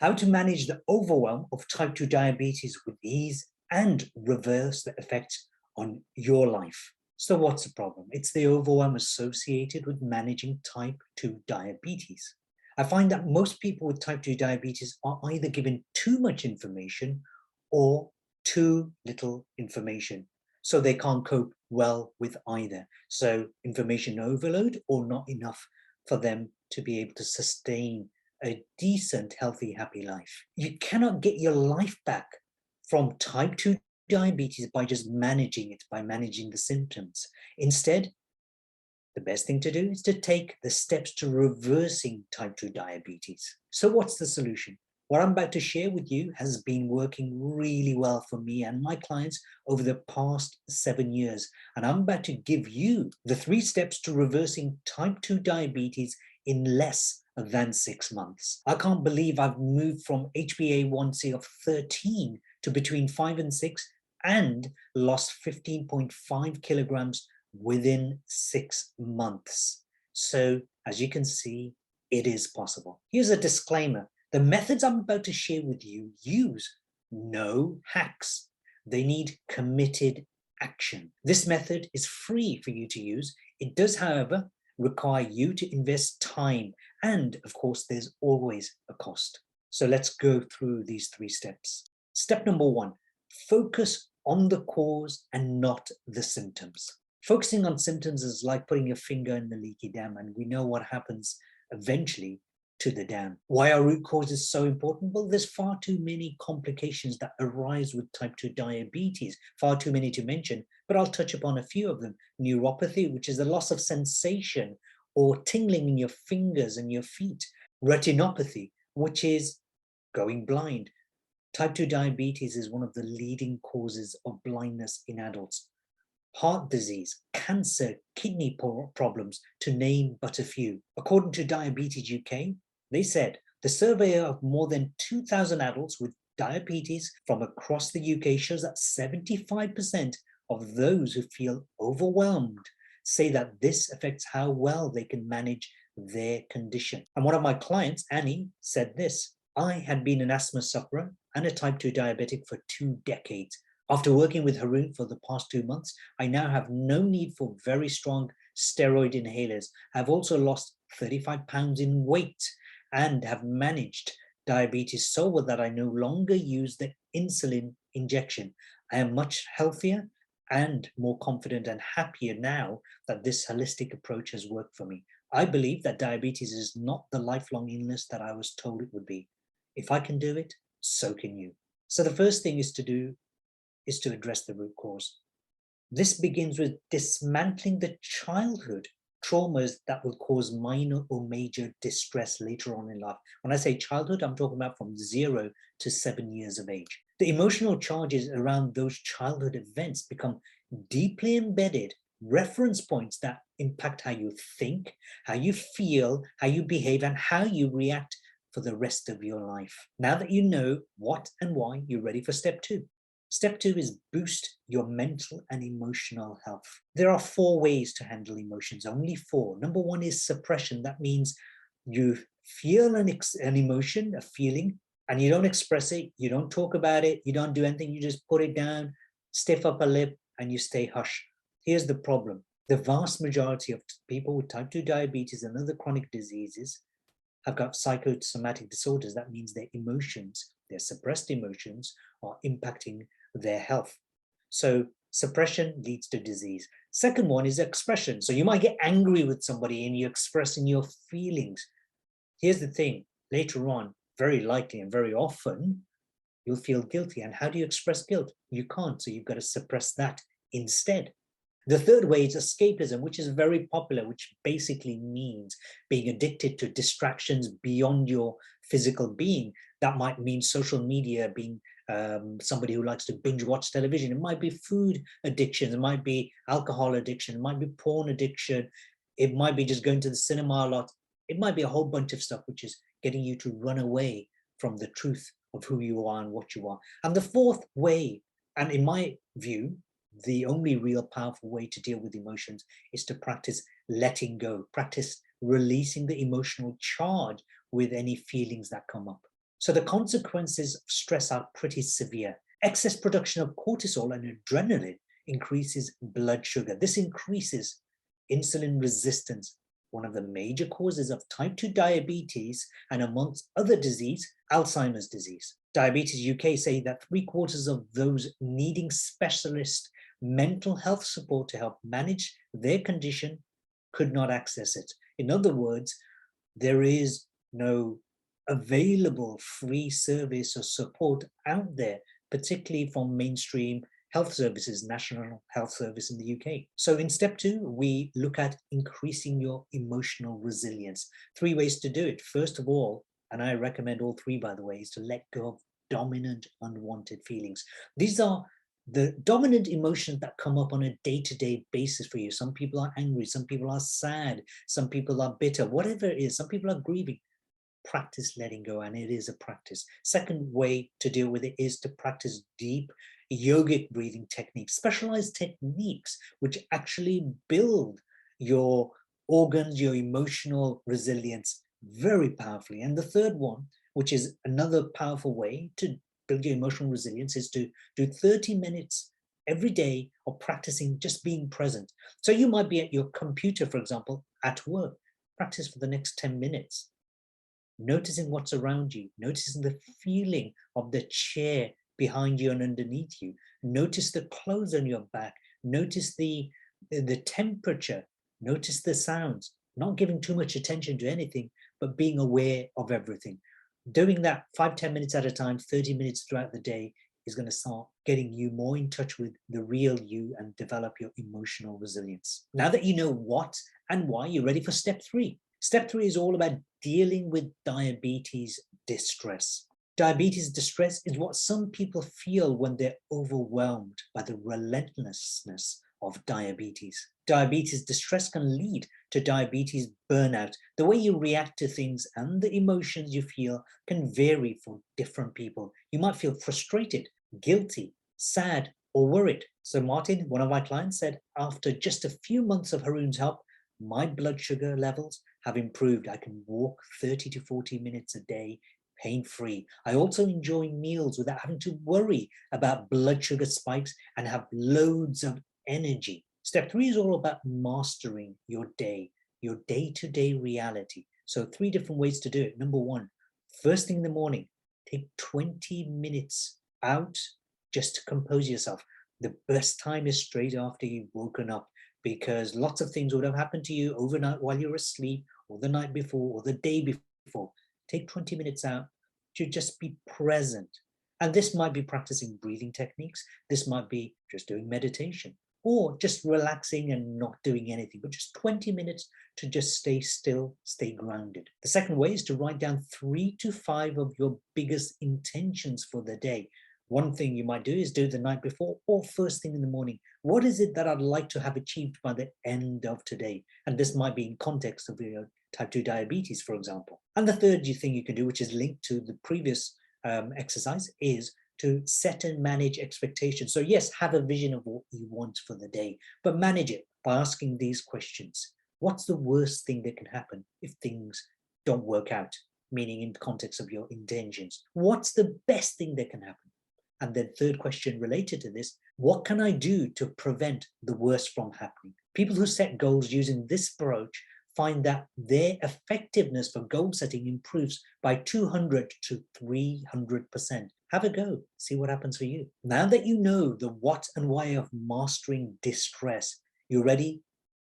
how to manage the overwhelm of type 2 diabetes with ease and reverse the effects on your life. So what's the problem? It's the overwhelm associated with managing type 2 diabetes. I find that most people with type 2 diabetes are either given too much information or too little information. So they can't cope well with either. So information overload or not enough for them to be able to sustain a decent, healthy, happy life. You cannot get your life back from type 2 diabetes by just managing it, by managing the symptoms. Instead, the best thing to do is to take the steps to reversing type 2 diabetes. So what's the solution? What I'm about to share with you has been working really well for me and my clients over the past 7 years. And I'm about to give you the 3 steps to reversing type 2 diabetes in less than 6 months. I can't believe I've moved from HbA1c of 13 to between 5 and 6 and lost 15.5 kilograms within 6 months. So as you can see, it is possible. Here's a disclaimer. The methods I'm about to share with you use no hacks. They need committed action. This method is free for you to use. It does, however, require you to invest time. And of course, there's always a cost. So let's go through these 3 steps. Step number 1, focus on the cause and not the symptoms. Focusing on symptoms is like putting your finger in the leaky dam, and we know what happens eventually to the dam. Why are root causes so important? Well, there's far too many complications that arise with type 2 diabetes, far too many to mention, but I'll touch upon a few of them. Neuropathy, which is the loss of sensation or tingling in your fingers and your feet. Retinopathy, which is going blind. Type 2 diabetes is one of the leading causes of blindness in adults. Heart disease, cancer, kidney problems, to name but a few. According to Diabetes UK, they said the survey of more than 2,000 adults with diabetes from across the UK shows that 75% of those who feel overwhelmed say that this affects how well they can manage their condition. And one of my clients, Annie, said this: I had been an asthma sufferer and a type 2 diabetic for 2 decades. After working with Haroon for the past 2 months, I now have no need for very strong steroid inhalers. I've also lost 35 pounds in weight and have managed diabetes so well that I no longer use the insulin injection. I am much healthier and more confident and happier now that this holistic approach has worked for me. I believe that diabetes is not the lifelong illness that I was told it would be. If I can do it, so can you. So the first thing is to address the root cause. This begins with dismantling the childhood traumas that will cause minor or major distress later on in life. When I say childhood, I'm talking about from 0 to 7 years of age. The emotional charges around those childhood events become deeply embedded reference points that impact how you think, how you feel, how you behave, and how you react for the rest of your life. Now that you know what and why, you're ready for step 2. Step 2 is boost your mental and emotional health. There are 4 ways to handle emotions, only 4. Number 1 is suppression. That means you feel an emotion, a feeling, and you don't express it, you don't talk about it, you don't do anything, you just put it down, stiff up a lip, and you stay hush. Here's the problem. The vast majority of people with type 2 diabetes and other chronic diseases have got psychosomatic disorders. That means their emotions, their suppressed emotions, are impacting their health. So suppression leads to disease. Second one is expression. So you might get angry with somebody and you're expressing your feelings. Here's the thing, later on, very likely and very often, you'll feel guilty. And how do you express guilt? You can't, so you've got to suppress that instead. The third way is escapism, which is very popular, which basically means being addicted to distractions beyond your physical being. That might mean social media, being somebody who likes to binge watch television. It might be food addiction. It might be alcohol addiction. It might be porn addiction. It might be just going to the cinema a lot. It might be a whole bunch of stuff, which is getting you to run away from the truth of who you are and what you are. And the fourth way, and in my view, the only real powerful way to deal with emotions is to practice letting go, practice releasing the emotional charge with any feelings that come up. So the consequences of stress are pretty severe. Excess production of cortisol and adrenaline increases blood sugar. This increases insulin resistance, one of the major causes of type 2 diabetes, and amongst other disease, Alzheimer's disease. Diabetes UK say that 3/4 of those needing specialist mental health support to help manage their condition could not access it. In other words, there is no available free service or support out there, particularly from mainstream health services, National Health Service in the UK. So in step 2, we look at increasing your emotional resilience. 3 ways to do it. First of all, and I recommend all 3, by the way, is to let go of dominant unwanted feelings. These are the dominant emotions that come up on a day-to-day basis for you. Some people are angry, some people are sad, some people are bitter, whatever it is, some people are grieving. Practice letting go, and it is a practice. Second way to deal with it is to practice deep yogic breathing techniques, specialized techniques which actually build your organs, your emotional resilience very powerfully. And the third one, which is another powerful way to build your emotional resilience, is to do 30 minutes every day of practicing just being present. So you might be at your computer, for example, at work. Practice for the next 10 minutes. Noticing what's around you, noticing the feeling of the chair behind you and underneath you. Notice the clothes on your back. Notice the temperature. Notice the sounds. Not giving too much attention to anything, but being aware of everything. Doing that 5-10 minutes at a time, 30 minutes throughout the day, is going to start getting you more in touch with the real you and develop your emotional resilience. Now that you know what and why, you're ready for step 3. Step 3 is all about dealing with diabetes distress. Diabetes distress is what some people feel when they're overwhelmed by the relentlessness of diabetes. Diabetes distress can lead to diabetes burnout. The way you react to things and the emotions you feel can vary for different people. You might feel frustrated, guilty, sad, or worried. So Martin, one of my clients, said, after just a few months of Haroon's help, my blood sugar levels have improved. I can walk 30 to 40 minutes a day, pain-free. I also enjoy meals without having to worry about blood sugar spikes and have loads of energy. Step 3 is all about mastering your day, your day-to-day reality. So 3 different ways to do it. Number 1, first thing in the morning, take 20 minutes out just to compose yourself. The best time is straight after you've woken up, because lots of things would have happened to you overnight while you're asleep, or the night before, or the day before. Take 20 minutes out to just be present. And this might be practicing breathing techniques. This might be just doing meditation, or just relaxing and not doing anything, but just 20 minutes to just stay still, stay grounded. The second way is to write down 3 to 5 of your biggest intentions for the day. One thing you might do is do the night before or first thing in the morning. What is it that I'd like to have achieved by the end of today? And this might be in context of your type 2 diabetes, for example. And the third thing you can do, which is linked to the previous exercise, is to set and manage expectations. So yes, have a vision of what you want for the day, but manage it by asking these questions. What's the worst thing that can happen if things don't work out? Meaning in the context of your intentions. What's the best thing that can happen? And then third question related to this, what can I do to prevent the worst from happening? People who set goals using this approach find that their effectiveness for goal setting improves by 200 to 300%. Have a go, see what happens for you. Now that you know the what and why of mastering distress, you're ready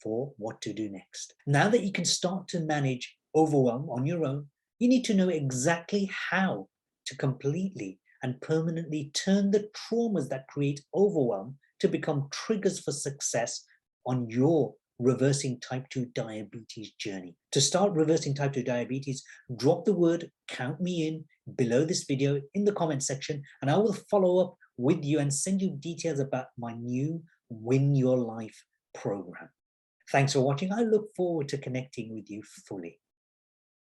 for what to do next. Now that you can start to manage overwhelm on your own, you need to know exactly how to completely and permanently turn the traumas that create overwhelm to become triggers for success on your reversing type 2 diabetes journey. To start reversing type 2 diabetes, drop the word "count me in" below this video in the comment section, and I will follow up with you and send you details about my new Win Your Life program. Thanks for watching. I look forward to connecting with you fully.